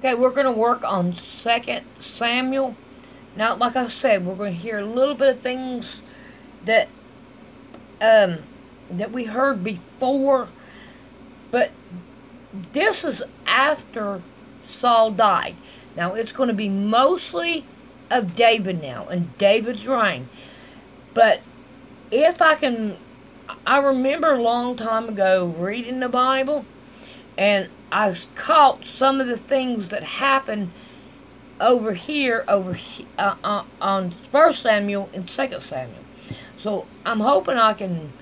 Okay, we're going to work on 2 Samuel. Now, like I said, we're going to hear a little bit of things that that we heard before, but this is after Saul died. Now, it's going to be mostly of David now and David's reign. But if I remember a long time ago reading the Bible, and I caught some of the things that happened over here, on 1 Samuel and 2 Samuel. So I'm hoping I can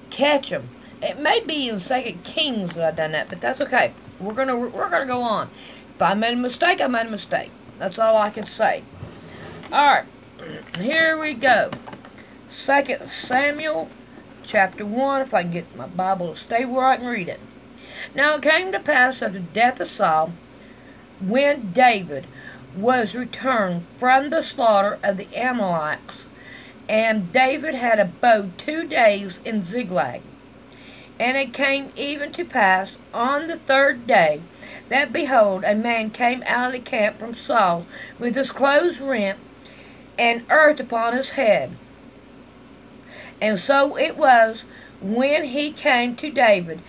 catch them. It may be in 2 Kings that I've done that, but that's okay. We're gonna go on. If I made a mistake, I made a mistake. That's all I can say. All right, here we go. 2 Samuel, chapter 1. If I can get my Bible to stay where I can read it. Now it came to pass after the death of Saul, when David was returned from the slaughter of the Amalekites, and David had abode 2 days in Ziklag. And it came even to pass on the 3rd day, that behold, a man came out of the camp from Saul, with his clothes rent, and earth upon his head. And so it was, when he came to David,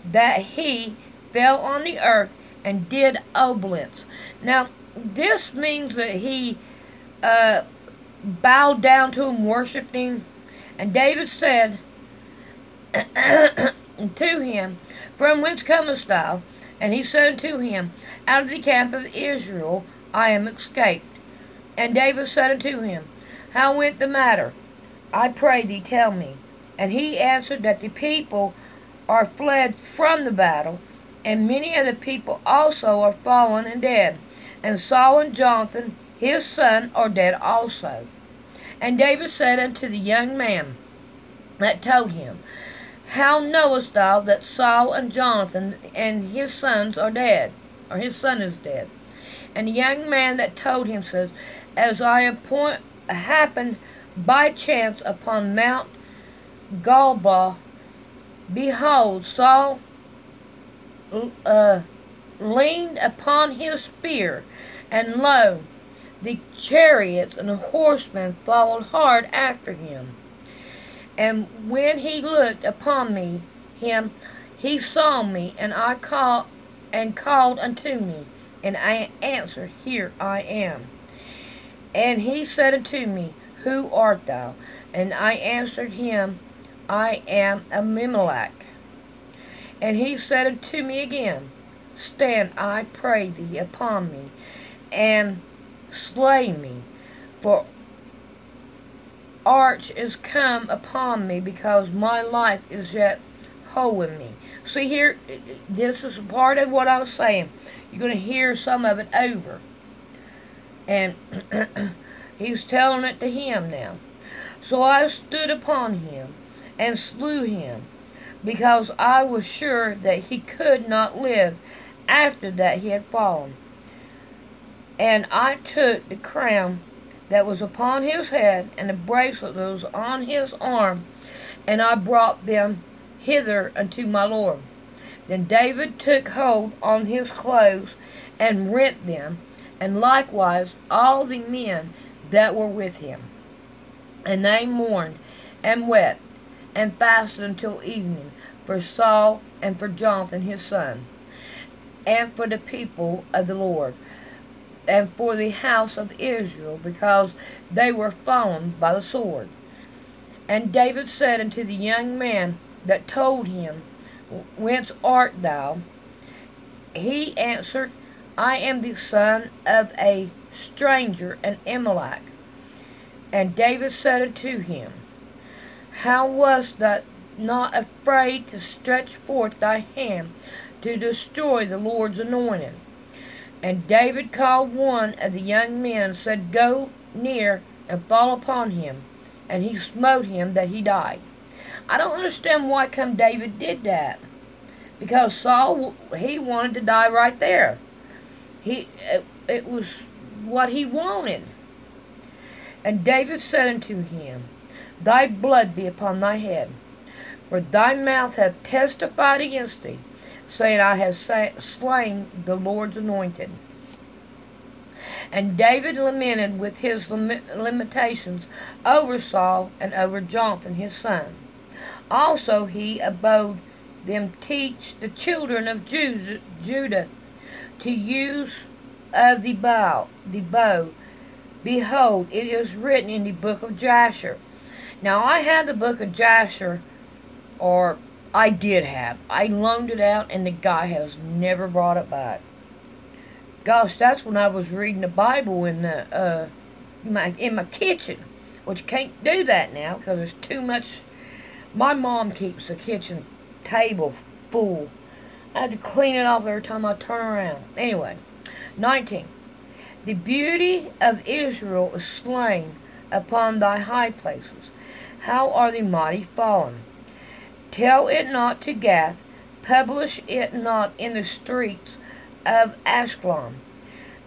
that he fell on the earth and did obeisance. Now, this means that he bowed down to him, worshipped him. And David said to him, From whence comest thou? And he said unto him, Out of the camp of Israel I am escaped. And David said unto him, How went the matter? I pray thee, tell me. And he answered that the people are fled from the battle, and many of the people also are fallen and dead. And Saul and Jonathan his son are dead also. And David said unto the young man that told him, How knowest thou that Saul and Jonathan and his sons are dead? Or his son is dead? And the young man that told him says, As I happened by chance upon Mount Gilboa, behold, Saul leaned upon his spear, and lo, the chariots and the horsemen followed hard after him. And when he looked upon him, he saw me, and called unto me, and I answered, Here I am. And he said unto me, Who art thou? And I answered him, I am Abimelech. And he said unto me again, Stand, I pray thee, upon me, and slay me, for arch is come upon me, because my life is yet whole in me. See here, this is part of what I was saying. You're going to hear some of it over. And he's telling it to him now. So I stood upon him, and slew him, because I was sure that he could not live after that he had fallen. And I took the crown that was upon his head, and the bracelet that was on his arm, and I brought them hither unto my Lord. Then David took hold on his clothes, and rent them, and likewise all the men that were with him. And they mourned, and wept, and fasted until evening, for Saul, and for Jonathan his son, and for the people of the Lord, and for the house of Israel, because they were fallen by the sword. And David said unto the young man that told him, Whence art thou? He answered, I am the son of a stranger, an Amalek. And David said unto him, How wast thou not afraid to stretch forth thy hand to destroy the Lord's anointed? And David called one of the young men, and said, Go near and fall upon him. And he smote him that he died. I don't understand why come David did that. Because Saul, he wanted to die right there. It was what he wanted. And David said unto him, Thy blood be upon thy head, for thy mouth hath testified against thee, saying, I have slain the Lord's anointed. And David lamented with his limitations over Saul and over Jonathan his son. Also he abode them teach the children of Judah to use of the bow. Behold, it is written in the book of Jasher. Now I had the book of Jasher, or I did have. I loaned it out, and the guy has never brought it back. Gosh, that's when I was reading the Bible in my kitchen, which you can't do that now because there's too much. My mom keeps the kitchen table full. I had to clean it off every time I turn around. Anyway, 19. The beauty of Israel is slain upon thy high places. How are the mighty fallen? Tell it not to Gath, publish it not in the streets of Ashkelon.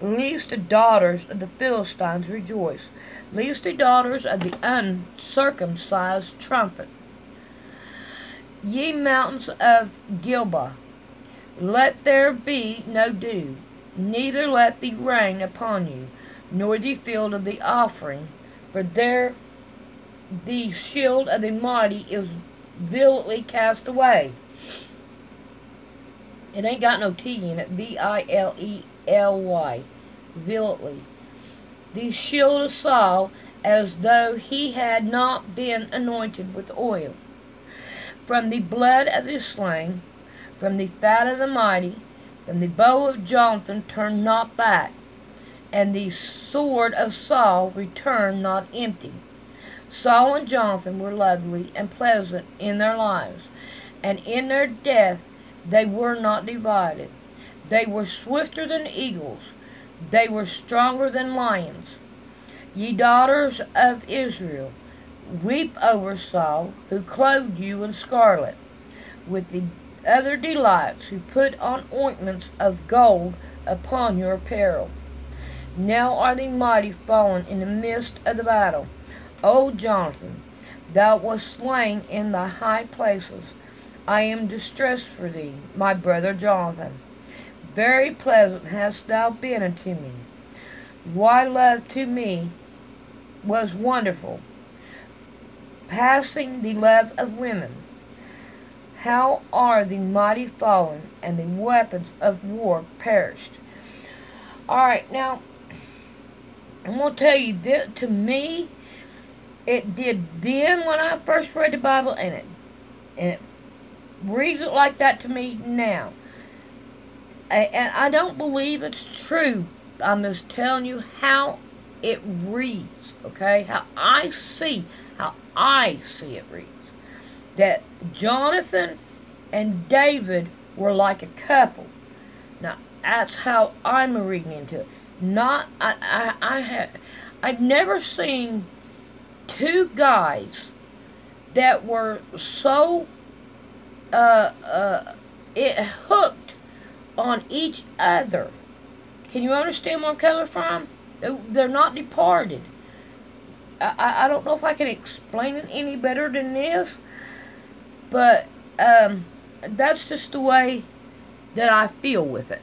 Lest the daughters of the Philistines rejoice, lest the daughters of the uncircumcised trumpet. Ye mountains of Gilboa, let there be no dew, neither let the rain upon you, nor the field of the offering, for there the shield of the mighty is violently cast away. It ain't got no T in it. Vilely. Violently. The shield of Saul, as though he had not been anointed with oil. From the blood of the slain, from the fat of the mighty, from the bow of Jonathan turn not back, and the sword of Saul returned not empty. Saul and Jonathan were lovely and pleasant in their lives, and in their death they were not divided. They were swifter than eagles, they were stronger than lions. Ye daughters of Israel, weep over Saul, who clothed you in scarlet, with the other delights, who put on ointments of gold upon your apparel. Now are the mighty fallen in the midst of the battle. O Jonathan, thou wast slain in thy high places. I am distressed for thee, my brother Jonathan. Very pleasant hast thou been unto me. Thy love to me was wonderful, passing the love of women. How are the mighty fallen, and the weapons of war perished? Alright, now, I'm going to tell you, that to me, it did then when I first read the Bible, and it reads it like that to me now. And I don't believe it's true. I'm just telling you how it reads, okay? How I see it reads. That Jonathan and David were like a couple. Now, that's how I'm reading into it. I've never seen two guys that were so hooked on each other. Can you understand where I'm coming from? They're not departed. I don't know if I can explain it any better than this, but that's just the way that I feel with it.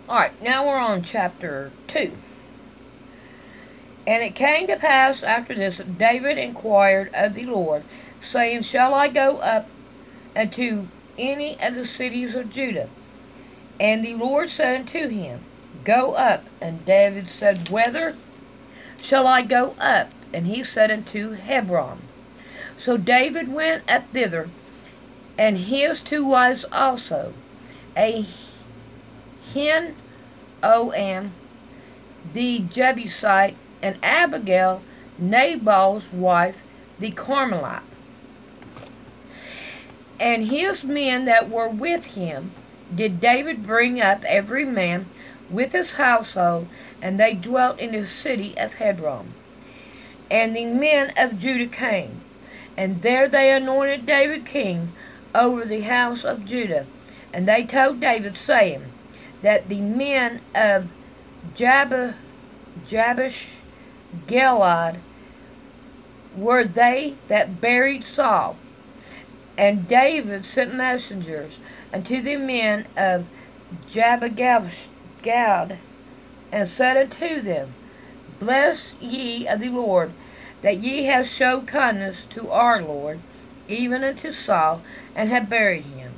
Alright, now we're on chapter 2. And it came to pass after this that David inquired of the Lord, saying, Shall I go up unto any of the cities of Judah? And the Lord said unto him, Go up. And David said, Whither shall I go up? And he said unto Hebron. So David went up thither, and his two wives also, Ahinoam the Jebusite, and Abigail, Nabal's wife, the Carmelite. And his men that were with him did David bring up every man with his household, and they dwelt in the city of Hebron. And the men of Judah came, and there they anointed David king over the house of Judah. And they told David, saying, that the men of Jabesh Gilead were they that buried Saul. And David sent messengers unto the men of Jabesh Gad, and said unto them, Bless ye of the Lord, that ye have showed kindness to our Lord, even unto Saul, and have buried him.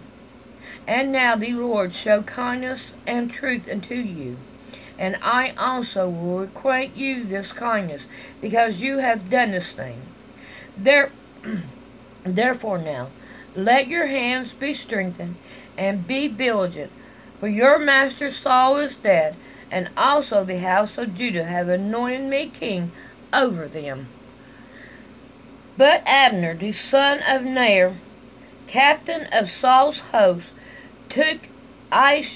And now the Lord show kindness and truth unto you, and I also will requite you this kindness, because you have done this thing. There, therefore now, let your hands be strengthened, and be vigilant, for your master Saul is dead, and also the house of Judah have anointed me king over them. But Abner, the son of Ner, captain of Saul's host, took Ishbosheth,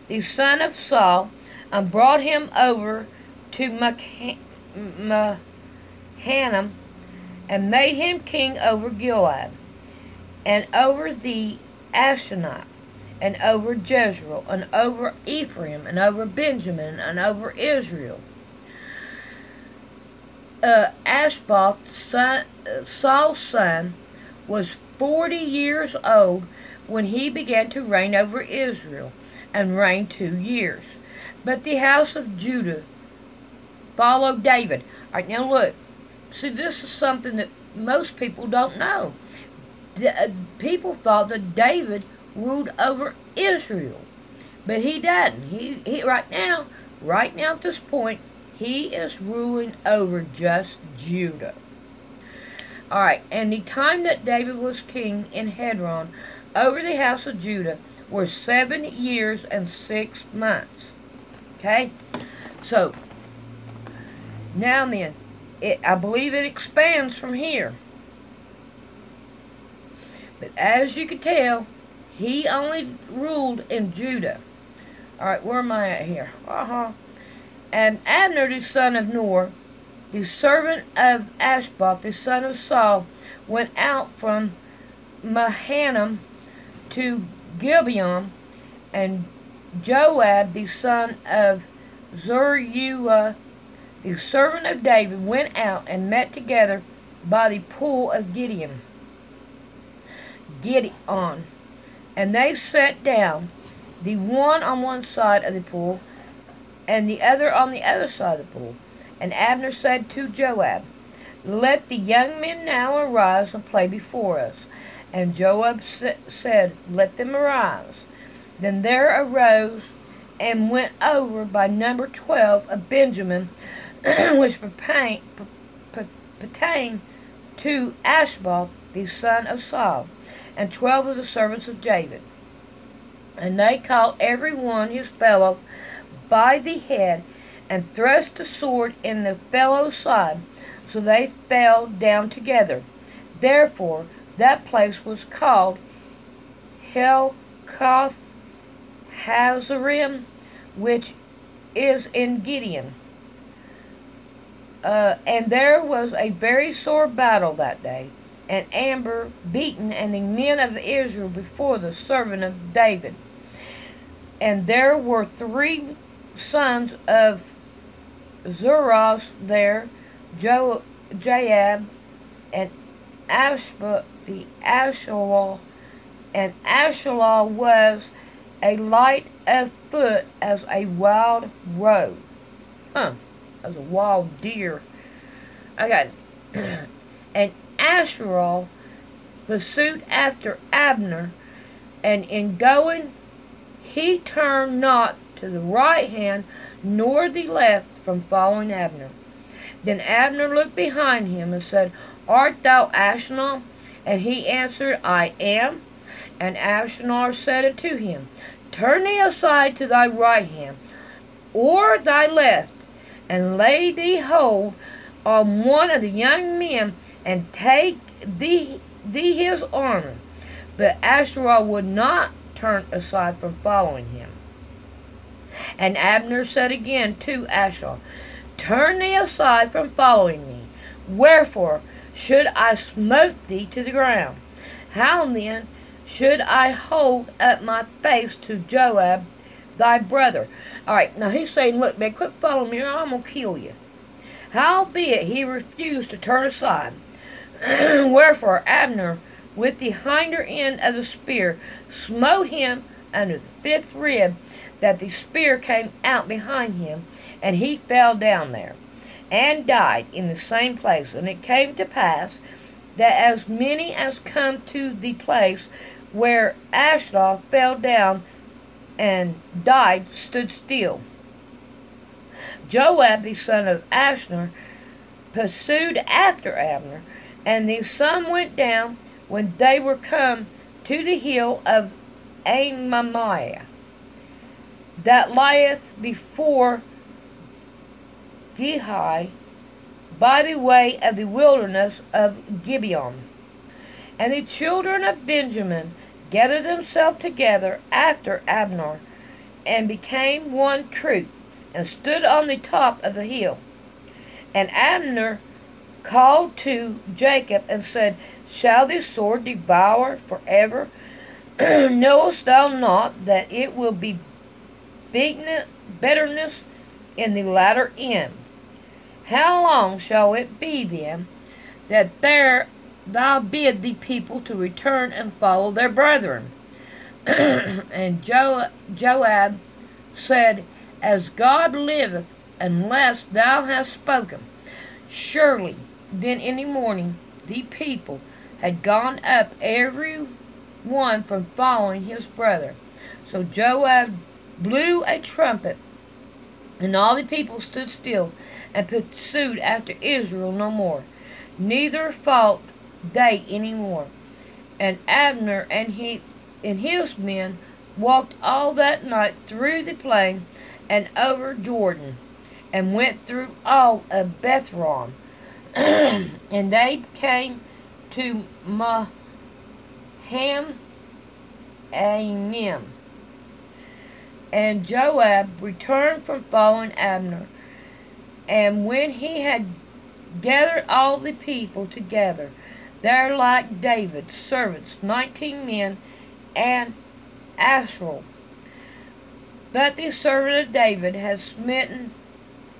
the son of Saul, and brought him over to Mahanaim, and made him king over Gilead, and over the Ashanite, and over Jezreel, and over Ephraim, and over Benjamin, and over Israel. Ashboth, Saul's son, was 40 years old when he began to reign over Israel, and reigned 2 years. But the house of Judah followed David. All right, now look. See, this is something that most people don't know. People thought that David ruled over Israel, but he doesn't. He right now at this point, he is ruling over just Judah. All right, and the time that David was king in Hebron over the house of Judah were 7 years and 6 months. Okay, so now then, I believe it expands from here. But as you can tell, he only ruled in Judah. All right, where am I at here? And Abner, the son of Ner, the servant of Ashboth, the son of Saul, went out from Mahanaim to Gibeon, and Joab, the son of Zeruiah, the servant of David, went out and met together by the pool of Gideon. And they sat down, the one on one side of the pool, and the other on the other side of the pool. And Abner said to Joab, Let the young men now arise and play before us. And Joab said, Let them arise. Then there arose and went over by number 12 of Benjamin, which pertained to Ashboth, the son of Saul, and 12 of the servants of David. And they caught every one his fellow by the head, and thrust the sword in the fellow's side, so they fell down together. Therefore that place was called Helkath Hazarim, which is in Gideon. And there was a very sore battle that day, and Abner beaten, and the men of Israel before the servant of David. And there were 3 sons of Zeros there, Joab, and Ashba the Asherah, and Asherah was a light of foot as a wild roe. As a wild deer. Okay. And Asherah pursued after Abner, and in going he turned not to the right hand nor the left from following Abner. Then Abner looked behind him and said, Art thou Ashnah? And he answered, I am. And Abner said unto him, Turn thee aside to thy right hand, or thy left, and lay thee hold on one of the young men, and take thee his armor. But Asherah would not turn aside from following him. And Abner said again to Asherah, Turn thee aside from following me. Wherefore should I smote thee to the ground? How then should I hold up my face to Joab thy brother? Alright, now he's saying, look, man, quit following me or I'm going to kill you. Howbeit he refused to turn aside. Wherefore Abner, with the hinder end of the spear, smote him under the fifth rib that the spear came out behind him, and he fell down there, and died in the same place. And it came to pass that as many as come to the place where Ashdod fell down and died stood still. Joab the son of Ashner pursued after Abner, and the sun went down when they were come to the hill of Amamiah, that lieth before Gihai, by the way of the wilderness of Gibeon. And the children of Benjamin gathered themselves together after Abner, and became one troop, and stood on the top of the hill. And Abner called to Jacob, and said, Shall the sword devour forever? Knowest thou not that it will be bitterness in the latter end? How long shall it be then that thou bid the people to return and follow their brethren? And Joab said, As God liveth, unless thou hast spoken. Surely then in the morning the people had gone up every one from following his brother. So Joab blew a trumpet, and all the people stood still, and pursued after Israel no more, neither fought they any more. And Abner and his men walked all that night through the plain and over Jordan, and went through all of Bethron. And they came to Mahanaim. And Joab returned from following Abner. And when he had gathered all the people together, there like David's servants 19 men, and Asriel. But the servant of David had smitten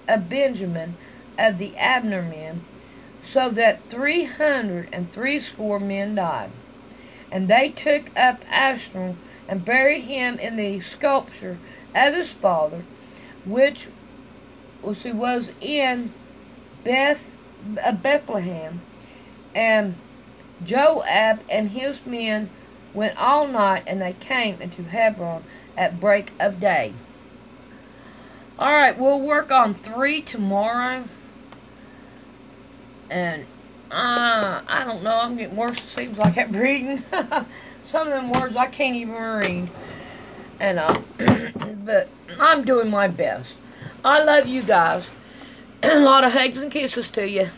a Benjamin of the Abner men, so that 360 men died. And they took up Asriel, and buried him in the sepulchre of his father, which was in Bethlehem. And Joab and his men went all night, and they came into Hebron at break of day. Alright, we'll work on 3 tomorrow. And I don't know, I'm getting worse, it seems like at reading. Some of them words I can't even read. And but I'm doing my best. I love you guys. A lot of hugs and kisses to you.